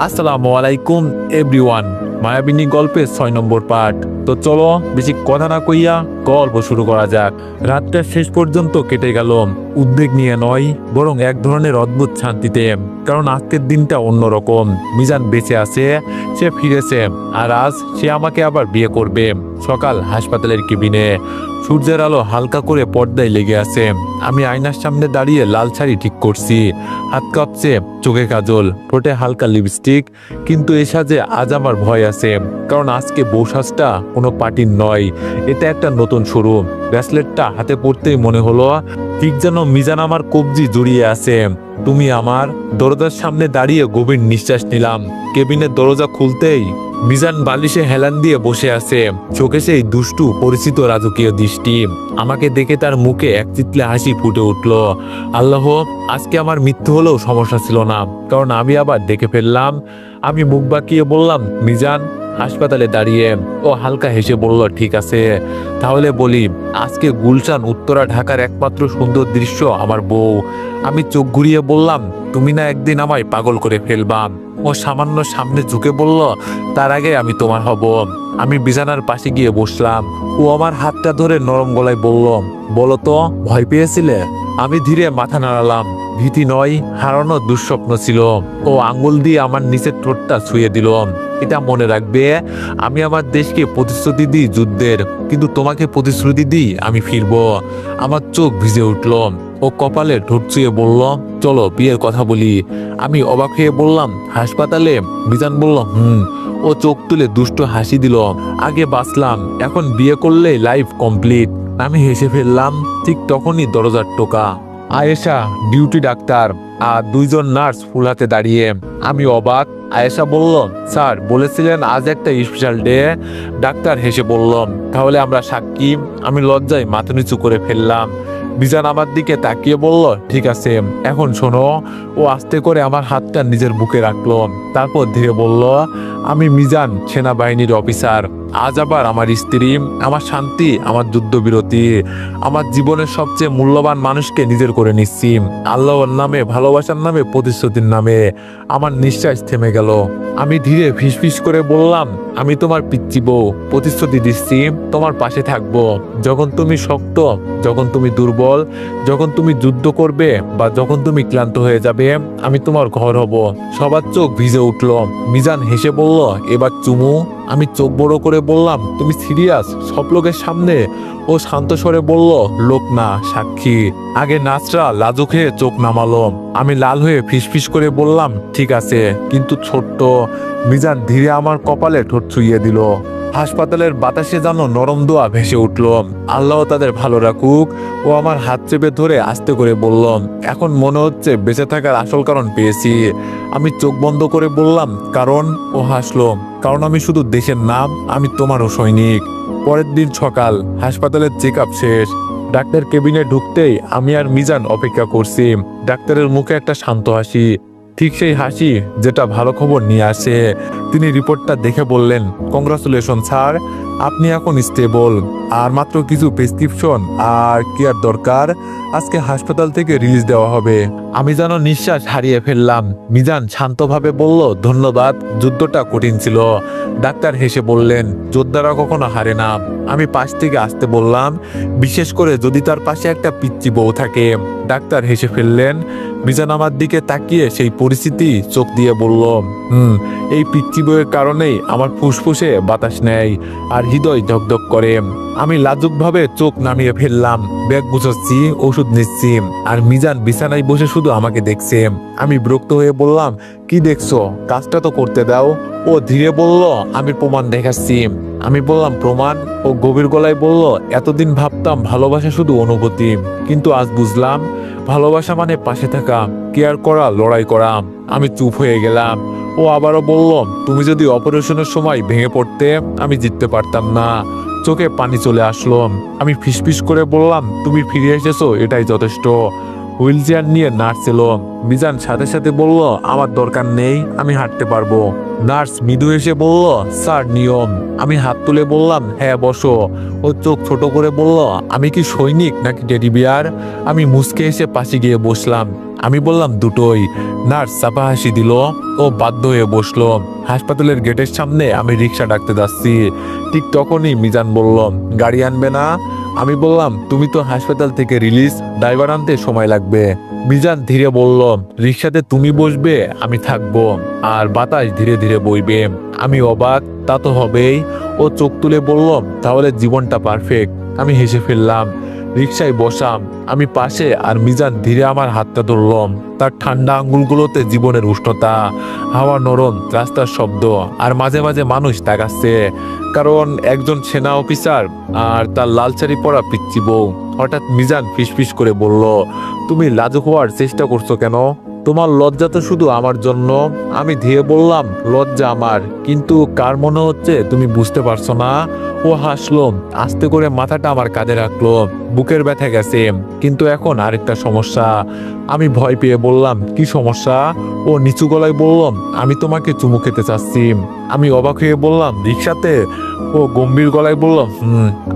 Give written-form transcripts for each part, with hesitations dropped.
আসসালামু আলাইকুম এভরিওয়ান। মায়াবিনী গল্পের 6 নম্বর পার্ট। তো চলো বেশি কথা না কইয়া গল্প শুরু করা যাক। রাতটা শেষ পর্যন্ত কেটে গেল উদ্বেগ নিয়ে নয়, বরং এক ধরনের অদ্ভুত শান্তিতে। কারণ আজকের দিনটা অন্যরকম। মিজান বেঁচে আছে, সে ফিরেছে, আর আজ সে আমাকে আবার বিয়ে করবে। সকাল, হাসপাতালের কেবিনে সূর্যের আলো হালকা করে পর্দায় লেগে আছে। আমি আয়নার সামনে দাঁড়িয়ে লাল শাড়ি ঠিক করছি, হাত কাঁপছে, চোখে কাজল, ঠোঁটে হালকা লিপস্টিক। কিন্তু এ সাজে আজ আমার ভয় আছে, কারণ আজকে বউ সাজটা কোনো পার্টির নয়, এটা একটা নতুন শুরু। ব্রেসলেটটা হাতে পড়তেই মনে হলো ঠিক যেন মিজান আমার কবজি জড়িয়ে আছে। তুমি আমার দরজার সামনে দাঁড়িয়ে গভীর নিঃশ্বাস নিলাম। কেবিনের দরজা খুলতেই মিজান বালিশে হেলান দিয়ে বসে আছে, চোখে সেই দুষ্টু পরিচিত রাজকীয় দৃষ্টি। আমাকে দেখে তার মুখে এক চিৎলে হাসি ফুটে উঠল। আল্লাহ, আজকে আমার মৃত্যু হলেও সমস্যা ছিল না, কারণ আমি আবার দেখে ফেললাম। আমি মুখ বাঁকিয়ে বললাম, মিজান। হাসপাতালে দাঁড়িয়ে ও হালকা হেসে বলল, ঠিক আছে, তাহলে বলি, আজকে গুলশান উত্তরা ঢাকার একমাত্র সুন্দর দৃশ্য আমার বউ। আমি চোখ ঘুরিয়ে বললাম, তুমি না একদিন আমায় পাগল করে ফেলবা। ও সামান্য সামনে ঝুঁকে বলল, তার আগে আমি তোমার হব। আমি বিছানার পাশে গিয়ে বসলাম। ও আমার হাতটা ধরে নরম গলায় বলল, বলো তো, ভয় পেয়েছিলে? আমি ধীরে মাথা নাড়ালাম। ভীতি নয়, হারানোর দুঃস্বপ্ন ছিল। ও আঙ্গুল দিয়ে আমার নিচের ঠোঁটটা ছুঁয়ে দিল। এটা মনে রাখবে, আমি আমার দেশকে প্রতিশ্রুতি দিই যুদ্ধের, কিন্তু তোমাকে প্রতিশ্রুতি দিই আমি ফিরবো। আমার চোখ ভিজে উঠল। ও কপালে ঠোঁট ছুঁয়ে বলল, চলো বিয়ের কথা বলি। আমি অবাক হয়ে বললাম, হাসপাতালে? মিজান বলল, ও চোখ তুলে দুষ্ট হাসি দিল। আগে বাঁচলাম, এখন বিয়ে করলেই লাইফ কমপ্লিট। আমি হেসে ফেললাম। ঠিক তখনই দরজার টোকা। আয়েশা, ডিউটি ডাক্তার, আর দুইজন নার্স ফুল হাতে দাঁড়িয়ে। আমি অবাক। আয়েশা বলল, স্যার বলেছিলেন আজ একটা স্পেশাল ডে। ডাক্তার হেসে বলল, তাহলে আমরা সাক্ষী। আমি লজ্জায় মাথা নিচু করে ফেললাম। মিজান আমার দিকে তাকিয়ে বলল, ঠিক আছে, এখন শোনো। ও আস্তে করে আমার হাতটা নিজের বুকে রাখলো, তারপর ধীরে বলল, আমি মিজান, সেনাবাহিনীর অফিসার। আজ আবার আমার স্ত্রী, আমার শান্তি, আমার যুদ্ধবিরতি, আমার জীবনের সবচেয়ে মূল্যবান মানুষকে নিজের করে নিচ্ছি। আল্লাহর নামে, ভালোবাসার নামে, প্রতিশ্রুতির নামে। আমার নিঃশ্বাস থেমে গেল। আমি ধীরে ফিসফিস করে বললাম, আমি তোমার পিচ্চি বউ, প্রতিশ্রুতি দিচ্ছি তোমার পাশে থাকবো। যখন তুমি শক্ত, যখন তুমি দুর্বল, যখন তুমি যুদ্ধ করবে, বা যখন তুমি ক্লান্ত হয়ে যাবে, আমি তোমার ঘর হব। সবার চোখ ভিজে উঠল। মিজান হেসে বলল, এবার চুমু। আমি চোখ বড় করে বললাম, তুমি সিরিয়াস? সব লোকের সামনে? ও শান্ত স্বরে বলল, লোক না, সাক্ষী। আগে নাচরা লাজুক হয়ে চোখ নামালো। আমি লাল হয়ে ফিসফিস করে বললাম, ঠিক আছে, কিন্তু ছোট্ট। মিজান ধীরে আমার কপালে ঠোঁট ছুঁয়ে দিল। হাসপাতালের বাতাসে যেন নরম দোয়া ভেসে উঠল। আল্লাহ তাদের ভালো রাখুক। ও আমার হাত চেপে ধরে আস্তে করে বলল, এখন মনে হচ্ছে বেঁচে থাকার আসল কারণ পেয়েছি। আমি চোখ বন্ধ করে বললাম, কারণ? ও হাসলো, কারণ আমি শুধু দেশের নাম, আমি তোমারও সৈনিক। পরের দিন সকাল, হাসপাতালের চেক আপ শেষ। ডাক্তার কেবিনে ঢুকতেই আমি আর মিজান অপেক্ষা করছি। ডাক্তারের মুখে একটা শান্ত হাসি, ঠিক সেই হাসি যেটা ভালো খবর নিয়ে আসে। তিনি রিপোর্টটা দেখে বললেন, কংগ্রাচুলেশন স্যার, আপনি এখন স্টেবল। আর মাত্র কিছু প্রেসক্রিপশন আর কেয়ার দরকার। আজকে হাসপাতাল থেকে রিলিজ দেওয়া হবে। আমি যেন নিঃশ্বাস হারিয়ে ফেললাম। মিজান শান্তভাবে বলল, ধন্যবাদ, যুদ্ধটা কঠিন ছিল। ডাক্তার হেসে বললেন, যোদ্ধারা কখনো হারে না। আমি পাশ থেকে আসতে বললাম, বিশেষ করে যদি তার পাশে একটা পিচ্চি বউ থাকে। ডাক্তার হেসে ফেললেন। মিজান আমার দিকে তাকিয়ে সেই পরিস্থিতি চোখ দিয়ে বলল, এই পিচ্চি বউয়ের কারণেই আমার ফুসফুসে বাতাস নেয়, আর হৃদয় ধকধক করে। আমি লাজুকভাবে চোখ নামিয়ে ফেললাম। ব্যাগ গুছাচ্ছি, ওষুধ নিচ্ছি, আর মিজান বিছানায় বসে শুধু আমাকে দেখছে। আমি বিরক্ত হয়ে বললাম, কি দেখছো? কাজটা তো করতে দাও। ও ধীরে বলল, আমি প্রমাণ দেখাচ্ছি। আমি বললাম, প্রমাণ? ও গভীর গলায় বলল, এতদিন ভাবতাম ভালোবাসা শুধু অনুভূতি, কিন্তু আজ বুঝলাম ভালোবাসা মানে পাশে থাকা, কেয়ার করা, লড়াই করা। আমি চুপ হয়ে গেলাম। ও আবারও বলল, তুমি যদি অপারেশনের সময় ভেঙে পড়তে, আমি জিততে পারতাম না। চোখে পানি চলে আসলো। আমি ফিসফিস করে বললাম, তুমি ফিরে এসেছো, এটাই যথেষ্ট। হুইল চেয়ার নিয়ে নার্স এলো। মিজান সাথে সাথে বলল, আমার দরকার নেই, আমি হাঁটতে পারবো। নার্স মৃদু এসে বলল, স্যার নিয়ম। আমি হাত তুলে বললাম, হ্যাঁ বসো। ও চোখ ছোট করে বলল, আমি কি সৈনিক নাকি টেডি বিয়ার? আমি মুচকে এসে পাশে গিয়ে বসলাম। আমি বললাম দুটোই। নার্স চাপা হাসি দিল। ও বাধ্য হয়ে বসলো। হাসপাতালের গেটের সামনে আমি রিক্সা ডাকতে যাচ্ছি, ঠিক তখনই মিজান বলল, গাড়ি আনবে না? আমি বললাম, তুমি তো হাসপাতাল থেকে রিলিজ, ড্রাইভার আনতে সময় লাগবে। মিজান ধীরে বলল, রিক্সাতে তুমি বসবে, আমি থাকবো, আর বাতাস ধীরে ধীরে বইবে। আমি অবাক, তা তো হবেই। ও চোখ তুলে বলল, তাহলে জীবনটা পারফেক্ট। আমি হেসে ফেললাম। রিক্সায় বসাম আমি পাশে, আর মিজান ধীরে আমার হাতটা ধরল। তার ঠান্ডা আঙ্গুলগুলোতে জীবনের উষ্ণতা, হাওয়া নরম, রাস্তার শব্দ, আর মাঝে মাঝে মানুষ তাকাচ্ছে, কারণ একজন সেনা অফিসার আর তার লাল শাড়ি পরা পিচ্চি বউ। হঠাৎ মিজান ফিসফিস করে বলল, তুমি লাজুক হওয়ার চেষ্টা করছো কেন? তোমার লজ্জা তো শুধু আমার জন্য। আমি ধীরে বললাম, লজ্জা আমার, কিন্তু কার মনে হচ্ছে তুমি বুঝতে পারছো না? ও হাসলো, আস্তে করে মাথাটা আমার কাঁধে রাখলো। বুকের ব্যথা গেছে, কিন্তু এখন আরেকটা সমস্যা। আমি ভয় পেয়ে বললাম, কি সমস্যা? ও নিচু গলায় বলল, আমি তোমাকে চুমু খেতে চাচ্ছি। আমি অবাক হয়ে বললাম, রিক্সাতে? ও গম্ভীর গলায় বলল,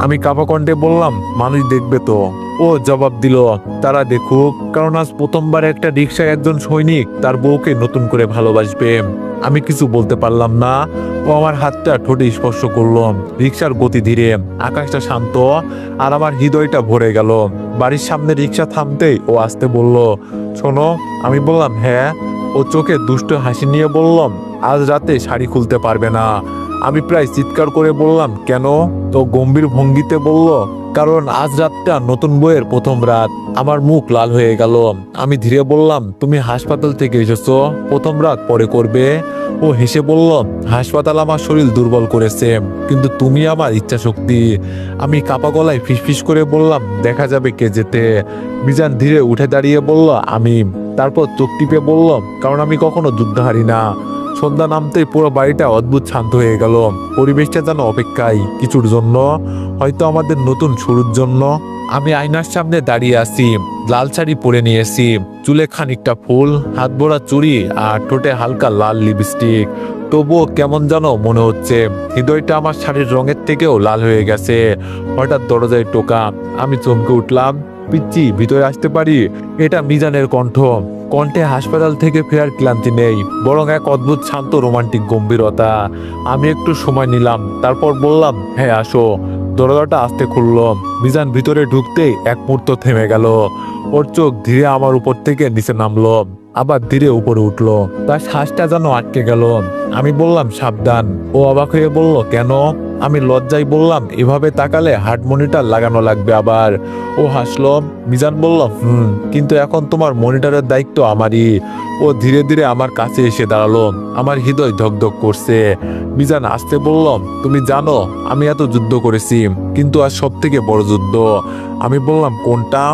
আমি কাঁপা কণ্ঠে বললাম, মানুষ দেখবে তো? ও জবাব দিল, তারা দেখুক, কারণ আজ প্রথমবার একটা রিক্সায় একজন সৈনিক তার বউকে নতুন করে ভালোবাসবে। আমি কিছু বলতে পারলাম না। ও আমার হাতটা ঠোঁটে স্পর্শ করলো। রিক্সার গতি ধীরে, আকাশটা শান্ত, আর আমার হৃদয়টা ভরে গেল। বাড়ির সামনে রিক্সা থামতেই ও আসতে বলল, শোনো। আমি বললাম, হ্যাঁ। ও চোখে দুষ্ট হাসি নিয়ে বললাম, আজ রাতে শাড়ি খুলতে পারবে না। আমি প্রায় চিৎকার করে বললাম, কেন? তো গম্ভীর ভঙ্গিতে বলল, কারণ আজ রাতটা নতুন বইয়ের প্রথম রাত। আমার মুখ লাল হয়ে গেল। আমি ধীরে বললাম, তুমি হাসপাতাল থেকে এসেছো, প্রথম রাত পরে করবে। ও হেসে বলল, হাসপাতাল আমার শরীর দুর্বল করেছে, কিন্তু তুমি আমার ইচ্ছা শক্তি। আমি কাপা গলায় ফিসফিস করে বললাম, দেখা যাবে কে যেতে। মিজান ধীরে উঠে দাঁড়িয়ে বলল, আমি। তারপর চোখ টিপে বলল, কারণ আমি কখনো যুদ্ধ হারি না। সন্ধ্যা নামতেই পুরো বাড়িটা অদ্ভুত শান্ত হয়ে গেল। পরিবেশটা যেন অপেক্ষায় কিছুর জন্য, হয়তো আমাদের নতুন শুরুর জন্য। আমি আয়নার সামনে দাঁড়িয়ে আছি, লাল শাড়ি পরে নিয়েছি, চুলে খানিকটা ফুল, হাত ভরা চুড়ি, আর ঠোঁটে হালকা লাল লিপস্টিক। তবুও কেমন যেন মনে হচ্ছে হৃদয়টা আমার শাড়ির রঙের থেকেও লাল হয়ে গেছে। হঠাৎ দরজায় টোকা। আমি চমকে উঠলাম, পিচ্চি, ভিতরে আসতে পারি? এটা মিজানের কণ্ঠ। কণ্ঠে হাসপাতাল থেকে ফেরার ক্লান্তি নেই, বরং এক অদ্ভুত শান্ত রোমান্টিক গম্ভীরতা। আমি একটু সময় নিলাম, তারপর বললাম, হ্যাঁ আসো। দরজাটা আস্তে খুলল। মিজান ভিতরে ঢুকতেই এক মুহূর্ত থেমে গেল। ওর চোখ ধীরে আমার উপর থেকে নিচে নামলো, আবার ধীরে উপরে উঠলো। তার শ্বাসটা যেন আটকে গেল। আমি বললাম, সাবধান। ও অবাক হয়ে বলল, কেন? আমি লজ্জায় বললাম, এভাবে তাকালে হার্ট মনিটর লাগানো লাগবে আবার। ও হাসলো। মিজান বলল, কিন্তু এখন তোমার মনিটরের দায়িত্ব আমারই। ও ধীরে ধীরে আমার কাছে এসে দাঁড়ালো। আমার হৃদয় ধকধক করছে। মিজান আসতে বলল, তুমি জানো আমি এত যুদ্ধ করেছি, কিন্তু আজ সব থেকে বড় যুদ্ধ। আমি বললাম, কোনটা?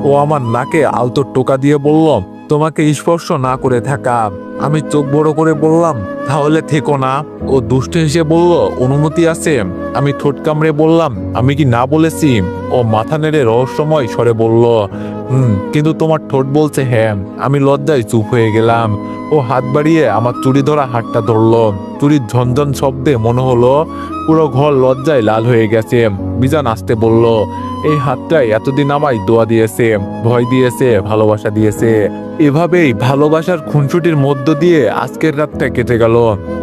ও আমার নাকে আলতো টোকা দিয়ে বলল, তোমাকে স্পর্শ না করে থাকা। আমি চোখ বড় করে বললাম, তাহলে থেকো না। ও দুষ্ট হেসে বলল, অনুমতি আছে? আমি ঠোঁট কামড়ে বললাম, আমি কি না বলেছি? ও মাথা নেড়ে রহস্যময় স্বরে বলল, কিন্তু তোমার ঠোঁট বলছে হ্যাঁ। আমি লজ্জায় চুপ হয়ে গেলাম। ও হাত বাড়িয়ে আমার চুড়ি ধরা হাতটা ধরলো। চুরির ঝনঝন শব্দে মনে হলো পুরো ঘর লজ্জায় লাল হয়ে গেছে। মিজান আসতে বলল, এই হাতটাই এতদিন আমায় দোয়া দিয়েছে, ভয় দিয়েছে, ভালোবাসা দিয়েছে। এভাবেই ভালোবাসার খুনসুটির মধ্য দিয়ে আজকের রাতটা কেটে গেল।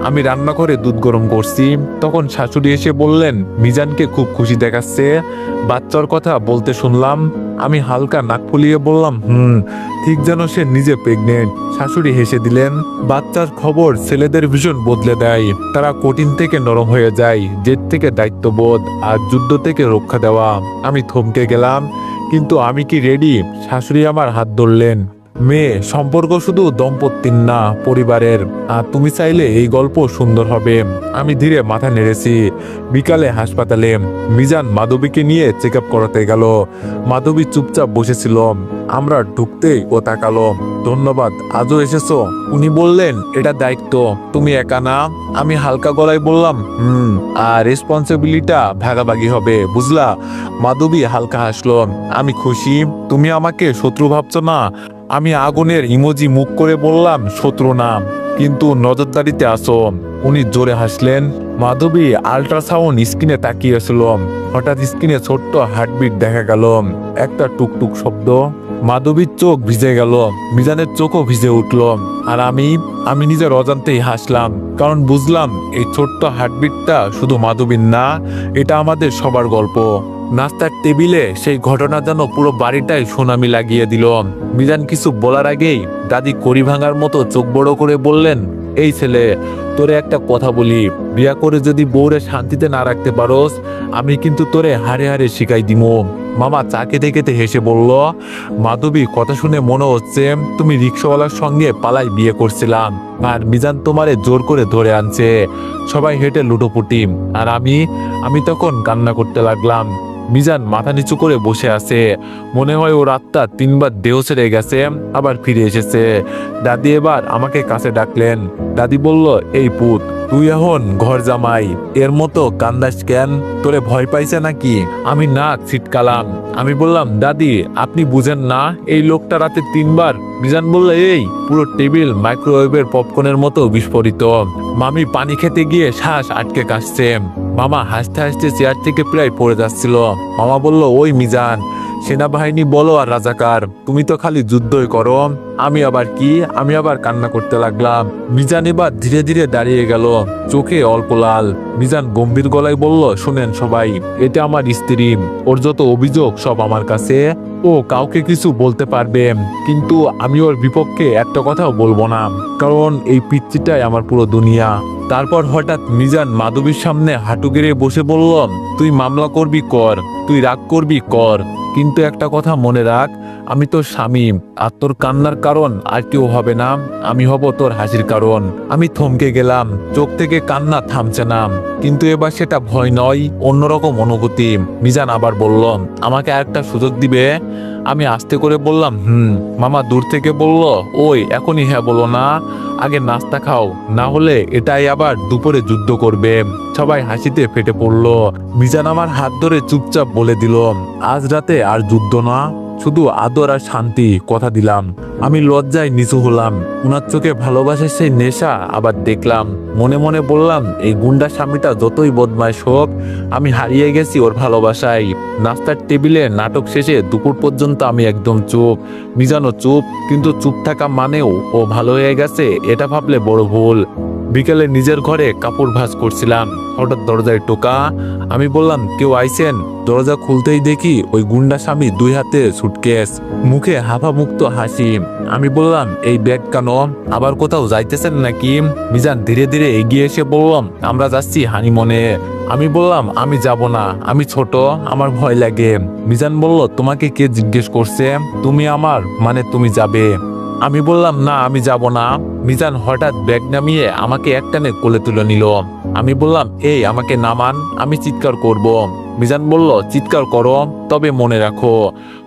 আমি রান্নাঘরে দুধ গরম করছি, তখন শাশুড়ি এসে বললেন, মিজানকে খুব খুশি দেখাচ্ছে, বাচ্চার কথা বলতে শুনলাম। আমি হালকা নাক ফুলিয়ে বললাম, ঠিক যেন সে নিজে প্রেগনেন্ট। শাশুড়ি হেসে দিলেন, বাচ্চার খবর ছেলেদের ভীষণ বদলে দেয়। তারা কঠিন থেকে নরম হয়ে যায়, জেদ থেকে দায়িত্ববোধ, আর যুদ্ধ থেকে রক্ষা দেওয়া। আমি থমকে গেলাম, কিন্তু আমি কি রেডি? শাশুড়ি আমার হাত ধরলেন, মেয়ে, সম্পর্ক শুধু দম্পতির না, পরিবারের। আর তুমি চাইলে এই গল্প সুন্দর হবে। আমি ধীরে মাথা নেড়েছি। বিকালে হাসপাতালে মিজান মাধবীকে নিয়ে চেক আপ করাতে গেল। মাধবী চুপচাপ বসেছিল। আমরা ঢুকতেই ও তাকালো, ধন্যবাদ, আজও এসেছো। উনি বললেন, এটা দায়িত্ব, তুমি একা না। আমি হালকা গলায় বললাম, আর রেসপন্সিবিলিটিটা ভাগাভাগি হবে, বুঝলা? মাধবী হালকা হাসলো। আমি খুশি। তুমি আমাকে শত্রু ভাবছো না? আমি আগুনের ইমোজি মুখ করে বললাম, শত্রু না, কিন্তু নজরদারিতে আসো। উনি জোরে হাসলেন। মাধবী আল্ট্রাসাউন্ড স্ক্রিনে তাকিয়েছিল। হঠাৎ স্ক্রিনে ছোট্ট হার্টবিট দেখা গেল, একটা টুকটুক শব্দ। মাধবীর চোখ ভিজে গেল, মিজানের চোখও ভিজে উঠল। আর আমি নিজের অজান্তেই হাসলাম, কারণ বুঝলাম এই ছোট্ট হার্টবিটটা শুধু মাধবীর না, এটা আমাদের সবার গল্প। নাস্তার টেবিলে সেই ঘটনা যেন পুরো বাড়িটাই সুনামি লাগিয়ে দিল। মিজান কিছু বলার আগেই দাদি কড়ি ভাঙার মতো চোখ বড় করে বললেন, এই ছেলে, তোরে একটা কথা বলি, বিয়া করে যদি বউরে শান্তিতে না রাখতে পারোস, আমি কিন্তু তোরে হারে হারে শিখাই দিমু। মামা চা খেতে খেতে হেসে বলল, মাধবী, কথা শুনে মনে হচ্ছে তুমি রিক্সাওয়ালার সঙ্গে পালাই বিয়ে করছিলাম, আর মিজান তোমারে জোর করে ধরে আনছে। সবাই হেঁটে লুটোপুটি, আর আমি তখন কান্না করতে লাগলাম। মিজান মাথা নিচু করে বসে আছে, মনে হয় ও রাতটা 3বার দেহ ছেড়ে গেছে, আবার ফিরে এসেছে। দাদি এবার আমাকে কাছে ডাকলেন। দাদি বলল, এই পুত, তুই এখন ঘর জামাই, এর মতো কান্দাস কেন? তোরে ভয় পাইছে নাকি? আমি নাক ছিটকালাম। আমি বললাম, দাদি আপনি বুঝেন না, এই লোকটা রাতে 3বার। মিজান বলল, এই পুরো টেবিল মাইক্রোওয়েভের পপকর্নের মতো বিস্ফোরিত। মামি পানি খেতে গিয়ে শ্বাস আটকে কাশছে। মামা হাসতে হাসতে চেয়ার থেকে প্রায় পড়ে যাচ্ছিল। মামা বলল, ওই মিজান, সেনাবাহিনী বলো আর রাজাকার, তুমি তো খালি যুদ্ধই করো। আমি আবার কান্না করতে লাগলাম। মিজান এবার ধীরে ধীরে দাঁড়িয়ে গেল, চোখে অল্প লাল। মিজান গম্ভীর গলায় বলল, শুনেন সবাই, এটা আমার স্ত্রী, ওর যত অভিযোগ সব আমার কাছে। ও কাউকে কিছু বলতে পারবে, কিন্তু আমি ওর বিপক্ষে একটা কথাও বলবো না, কারণ এই পিচ্চিটাই আমার পুরো দুনিয়া। তারপর হঠাৎ মিজান মাধবীর সামনে হাঁটু গেড়ে বসে বলল, তুই মামলা করবি কর, তুই রাগ করবি কর, কিন্তু একটা কথা মনে রাখ, আমি তোর স্বামী, আর তোর কান্নার কারণ আর কেউ হবে না, আমি হব তোর হাসির কারণ। আমি থমকে গেলাম, চোখ থেকে কান্না থামছে না, কিন্তু এবার সেটা ভয় নয়, অন্যরকম অনুভূতি। মিজান আবার বলল, আমাকে আরেকটা সুযোগ দিবে? আমি আস্তে করে বললাম, মামা দূর থেকে বলল, ওই এখনই হ্যাঁ বলো না, আগে নাস্তা খাও, না হলে এটাই আবার দুপুরে যুদ্ধ করবে। সবাই হাসিতে ফেটে পড়ল। মিজান আমার হাত ধরে চুপচাপ বলে দিল, আজ রাতে আর যুদ্ধ না, শুধু আদর আর শান্তি, কথা দিলাম। আমি লজ্জায় নিচু হলাম। উনার চোখে ভালোবাসার সেই নেশা আবার দেখলাম। মনে মনে বললাম, এই গুন্ডা স্বামীটা যতই বদমাইশ হোক, আমি হারিয়ে গেছি ওর ভালোবাসায়। নাস্তার টেবিলে নাটক শেষে দুপুর পর্যন্ত আমি একদম চুপ। মিজানও চুপ, কিন্তু চুপ থাকা মানেও ও ভালো হয়ে গেছে এটা ভাবলে বড় ভুল। বিকেলে নিজের ঘরে কাপড় ভাঁজ করছিলাম, হঠাৎ দরজায় টোকা। আমি বললাম, কেউ আইছেন? দরজা খুলতেই দেখি ওই গুন্ডা স্বামী, 2 হাতে সুটকেস, মুখে হাফা মুক্ত হাসি। আমি বললাম, এই ব্যাগ কেন? আবার কোথাও যাইতেছেন নাকি? মিজান ধীরে ধীরে এগিয়ে এসে বললাম, আমরা যাচ্ছি হানিমনে। আমি বললাম, আমি যাব না, আমি ছোট, আমার ভয় লাগে। মিজান বলল, তোমাকে কে জিজ্ঞেস করছে? তুমি আমার, মানে তুমি যাবে? আমি বললাম, না আমি যাব না। মিজান হঠাৎ ব্যাগ নামিয়ে আমাকে একটানে কোলে তুলে নিল। আমি বললাম, এই আমাকে নামান, আমি চিৎকার করব। মিজান বলল, চিৎকার করো, তবে মনে রাখো,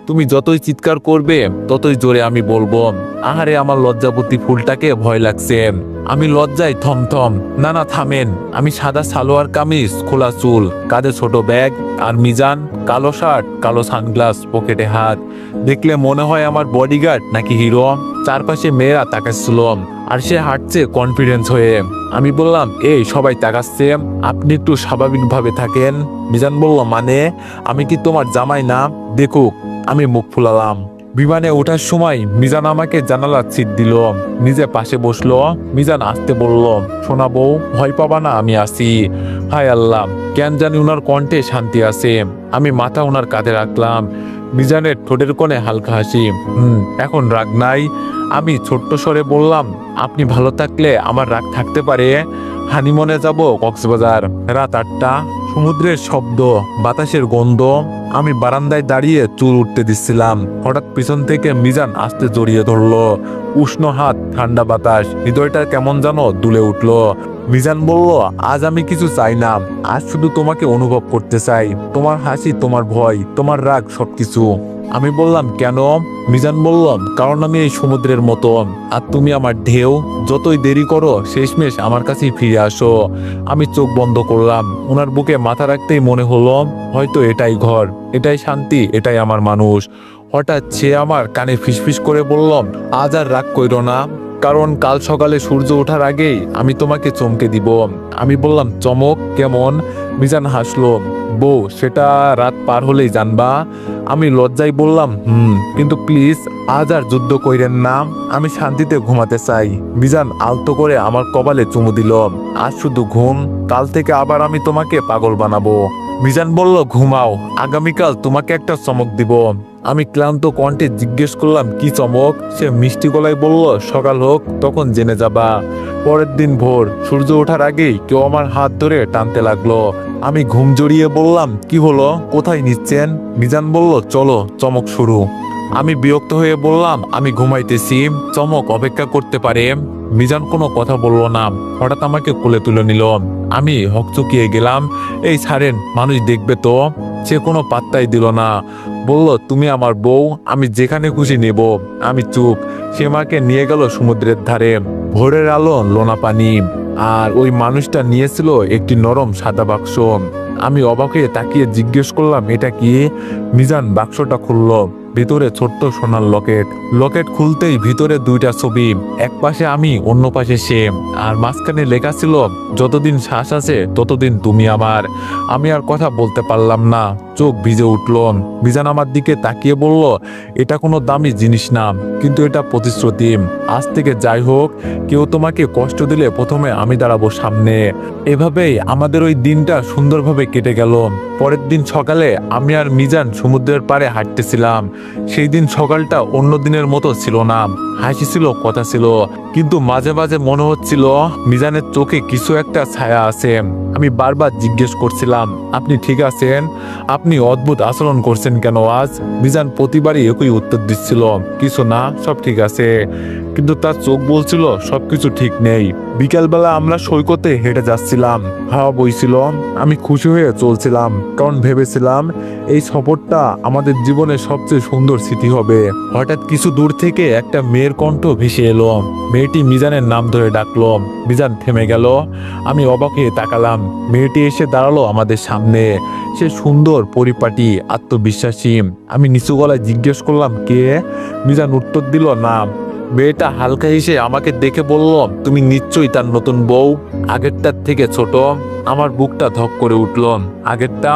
তুমি যতই চিৎকার করবে ততই জোরে আমি বলবো। আহারে, আমার লজ্জাবতী ফুলটাকে ভয় লাগছে। আমি লজ্জায় থমথম। না না, থামেন। আমি সাদা সালোয়ার কামিজ, খোলা চুল, কাঁধে ছোট ব্যাগ, আর মিজান কালো শার্ট, কালো সানগ্লাস, পকেটে হাত। দেখলে মনে হয় আমার বডিগার্ড নাকি হিরো। চারপাশে মেয়েরা তাকাচ্ছিল, আর সে হাঁটছে কনফিডেন্স হয়ে। আমি বললাম, এই সবাই তাকাচ্ছে, আপনি একটু স্বাভাবিকভাবে থাকেন। মিজান বলল, মানে আমি কি তোমার জামাই না? দেখুক। আমি মুখ ফুলালাম। বিমানে ওঠার সময় মিজান আমাকে জানালার সিট দিল, নিজে পাশে বসলো। মিজান আসতে বলল, শোনা বউ, ভয় পাবা না, আমি আসি। হায় আল্লাহ, কেন জানি উনার কণ্ঠে শান্তি আছে। আমি মাথা ওনার কাঁধে রাখলাম। মিজানের ঠোঁটের কোণে হালকা হাসি। এখন রাগ নাই। আমি ছোট্ট স্বরে বললাম, আপনি ভালো থাকলে আমার রাগ থাকতে পারে। হানিমনে যাব কক্সবাজার। রাত 8টা, সমুদ্রের শব্দ, বাতাসের গন্ধ। আমি বারান্দায় দাঁড়িয়ে চুল উঠতে দিচ্ছিলাম, হঠাৎ পিছন থেকে মিজান আস্তে জড়িয়ে ধরলো। উষ্ণ হাত, ঠান্ডা বাতাস, হৃদয়টা কেমন যেন দুলে উঠলো। মিজান বলল, আজ আমি কিছু চাই না, আজ শুধু তোমাকে অনুভব করতে চাই, তোমার হাসি, তোমার ভয়, তোমার রাগ, সবকিছু। আমি বললাম, কেন? মিজান বলল, কারণ আমি এই সমুদ্রের মতো, আর তুমি আমার ঢেউ। যতই দেরি করো, শেষমেশ আমার কাছেই ফিরে আসো। আমি চোখ বন্ধ করলাম। ওনার বুকে মাথা রাখতেই মনে হলো, হয়তো এটাই ঘর, এটাই শান্তি, এটাই আমার মানুষ। হঠাৎ সে আমার কানে ফিসফিস করে বলল, আজ আর রাগ কইরো না, কারণ কাল সকালে সূর্য ওঠার আগেই আমি তোমাকে চমকে দিব। আমি বললাম, চমক কেমন? মিজান হাসলো। বউ, সেটা রাত পার হলেই জানবা। আমি লজ্জায় বললাম কিন্তু প্লিজ আজ আর যুদ্ধ কইরেন না, আমি শান্তিতে ঘুমাতে চাই। মিজান আলতো করে আমার কপালে চুমু দিল। আজ শুধু ঘুম, কাল থেকে আবার আমি তোমাকে পাগল বানাবো। মিজান বলল, ঘুমাও, আগামীকাল তোমাকে একটা চমক দিব। আমি ক্লান্ত কণ্ঠে জিজ্ঞেস করলাম, কি চমক? সে মিষ্টি গলায় বলল, সকাল হোক তখন জেনে যাবা। পরের দিন ভোর, সূর্য ওঠার আগেই কেউ আমার হাত ধরে টানতে লাগলো। আমি ঘুম জড়িয়ে বললাম, কি হলো, কোথায় নিচ্ছেন? মিজান বলল, চলো, চমক শুরু। আমি বিরক্ত হয়ে বললাম, আমি ঘুমাইতেছি, চমক অপেক্ষা করতে পারে। মিজান কোনো কথা বলল না, হঠাৎ আমাকে কোলে তুলে নিল। আমি হকচকিয়ে গেলাম। এই ছাড়েন, মানুষ দেখবে তো। সে কোনো পাত্তাই দিল না, বলল, তুমি আমার বউ, আমি যেখানে খুশি নেব। আমি চুপ। সে আমাকে নিয়ে গেল সমুদ্রের ধারে। ভোরের আলো, লোনা পানি, আর ওই মানুষটা নিয়েছিল একটি নরম সাদা বাক্স। আমি অবাক হয়ে তাকিয়ে জিজ্ঞেস করলাম, এটা কি? মিজান বাক্সটা খুলল। ভিতরে ছোট্ট সোনার লকেট। লকেট খুলতেই ভিতরে দুইটা ছবি, এক পাশে আমি, অন্য পাশে সে, আর মাঝখানে লেখা ছিল, যতদিন শ্বাস আছে ততদিন তুমি আমার। আমি আর কথা বলতে পারলাম না, চোখ ভিজে উঠল। মিজান আমার দিকে তাকিয়ে বলল, এটা কোনো দামি জিনিস না, কিন্তু এটা প্রতিশ্রুতি। আজ থেকে যাই হোক, কেউ তোমাকে কষ্ট দিলে প্রথমে আমি দাঁড়াবো সামনে। এভাবেই আমাদের ওই দিনটা সুন্দরভাবে কেটে গেল। পরের দিন সকালে আমি আর মিজান সমুদ্রের পাড়ে হাঁটতেছিলাম। সেই দিন সকালটা অন্য দিনের মতো ছিল না। হাসি ছিল, কথা ছিল, কিন্তু মাঝে মাঝে মনে হচ্ছিল মিজানের চোখে কিছু একটা ছায়া আছে। আমি বারবার জিজ্ঞেস করছিলাম, আপনি ঠিক আছেন? আপনি অদ্ভুত আচরণ করছেন কেন আজ? মিজান প্রতিবারই একই উত্তর দিচ্ছিল, কিছু না, সব ঠিক আছে। কিন্তু তার চোখ বলছিল সবকিছু ঠিক নেই। বিকালবেলা আমরা সৈকতে হেঁটে যাচ্ছিলাম, হাওয়া বইছিল। আমি খুশি হয়ে চলছিলাম, কারণ ভেবেছিলাম এই সফরটা আমাদের জীবনের সবচেয়ে সুন্দর স্মৃতি হবে। হঠাৎ কিছু দূর থেকে একটা মেয়ের কণ্ঠ ভেসে এলো। মেয়েটি মিজানের নাম ধরে ডাকলো। মিজান থেমে গেল। আমি অবাক হয়ে তাকালাম। মেয়েটি এসে দাঁড়ালো আমাদের সামনে। সে সুন্দর, পরিপাটি, আত্মবিশ্বাসী। আমি নিচু গলায় জিজ্ঞেস করলাম, কে? মিজান উত্তর দিল, না। মেয়েটা হালকা হেসে আমাকে দেখে বলল, তুমি নিশ্চয়ই তার নতুন বউ, আগেরটার থেকে ছোট। আমার বুকটা ধক করে উঠল। আগেরটা?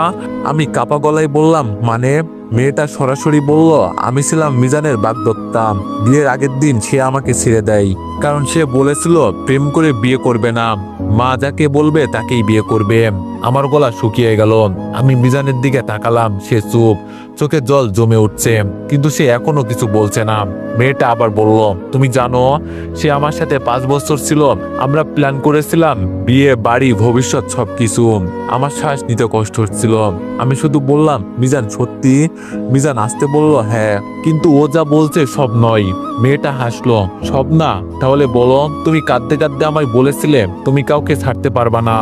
আমি কাপা গলায় বললাম, মানে? মেয়েটা সরাসরি বলল, আমি ছিলাম মিজানের বাগদত্তা। বিয়ের আগের দিন সে আমাকে ছেড়ে দেয়, কারণ সে বলেছিল প্রেম করে বিয়ে করবে না, মা যাকে বলবে তাকেই বিয়ে করবে। আমার গলা শুকিয়ে গেল। আমি মিজানের দিকে তাকালাম, সে চুপ, চোখে জল জমে উঠছে, কিন্তু সে এখনো কিছু বলছে না। মেয়েটা আবার বলল, তুমি জানো, সে আমার সাথে 5 বছর ছিল। আমরা প্ল্যান করেছিলাম বিয়ে, বাড়ি, ভবিষ্যৎ সবকিছু। আমার শ্বাস নিতে কষ্ট হচ্ছিল। আমি শুধু বললাম, মিজান সত্যি? মিজান আসতে বলল, হ্যাঁ, কিন্তু ও যা বলছে সব নয়। মেয়েটা হাসলো, সব না? তাহলে বলো, তুমি কাঁদতে কাঁদতে আমায় বলেছিলে তুমি কাউকে ছাড়তে পারবা না,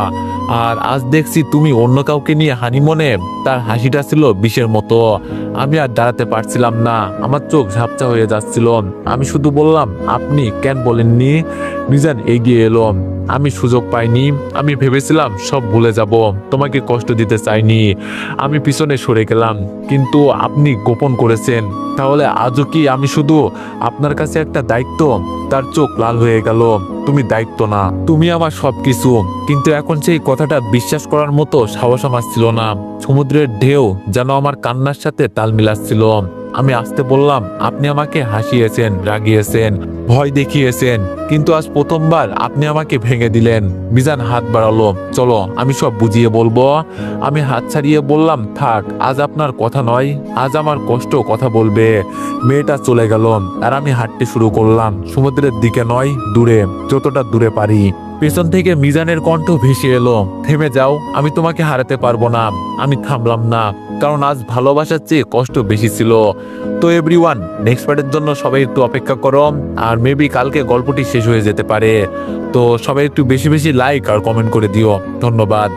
আর আজ দেখছি তুমি অন্য কাউকে নিয়ে হানিমুনে। তার হাসিটা ছিল বিষের মতো। আমি আর দাঁড়াতে পারছিলাম না, আমার চোখ ঝাপসা হয়ে যাচ্ছিল। আমি শুধু বললাম, আপনি কেন বলেননি? মিজান এগিয়ে এলো। আমি সুযোগ পাইনি। আমি ভেবেছিলাম সব ভুলে যাব, তোমাকে কষ্ট দিতে চাইনি। আমি পিছনে সরে গেলাম, কিন্তু আপনি গোপন করেছেন। তাহলে আজও কি আমি শুধু আপনার কাছে একটা দায়িত্ব? তার চোখ লাল হয়ে গেল। তুমি দায়িত্ব না, তুমি আমার সবকিছু। কিন্তু এখন সেই কথাটা বিশ্বাস করার মতো সাহস আমার ছিল না। সমুদ্রের ঢেউ যেন আমার কান্নার সাথে তাল মিলাচ্ছিল। আমি আসতে বললাম, আপনি আমাকে হাসিয়েছেন, রাগিয়েছেন, ভয় দেখিয়েছেন, কিন্তু আজ প্রথমবার আপনি আমাকে ভেঙে দিলেন। মিজান হাত বাড়ালো, চলো, আমি সব বুঝিয়ে বলবো। আমি হাত ছাড়িয়ে বললাম, থাক, আজ আপনার কথা নয়, আজ আমার কষ্ট কথা বলবে। মেয়েটা চলে গেল, আর আমি হাঁটতে শুরু করলাম, সমুদ্রের দিকে নয়, দূরে, যতটা দূরে পারি। পেছন থেকে মিজানের কণ্ঠ ভেসে এলো, থেমে যাও, আমি তোমাকে হারাতে পারবো না। আমি থামলাম না, কারণ আজ ভালোবাসার চেয়ে কষ্ট বেশি ছিল। তো এভরিওয়ান, নেক্সট পার্টের জন্য সবাই একটু অপেক্ষা করো, আর মেবি কালকে গল্পটি শেষ হয়ে যেতে পারে। তো সবাই একটু বেশি বেশি লাইক আর কমেন্ট করে দিও। ধন্যবাদ।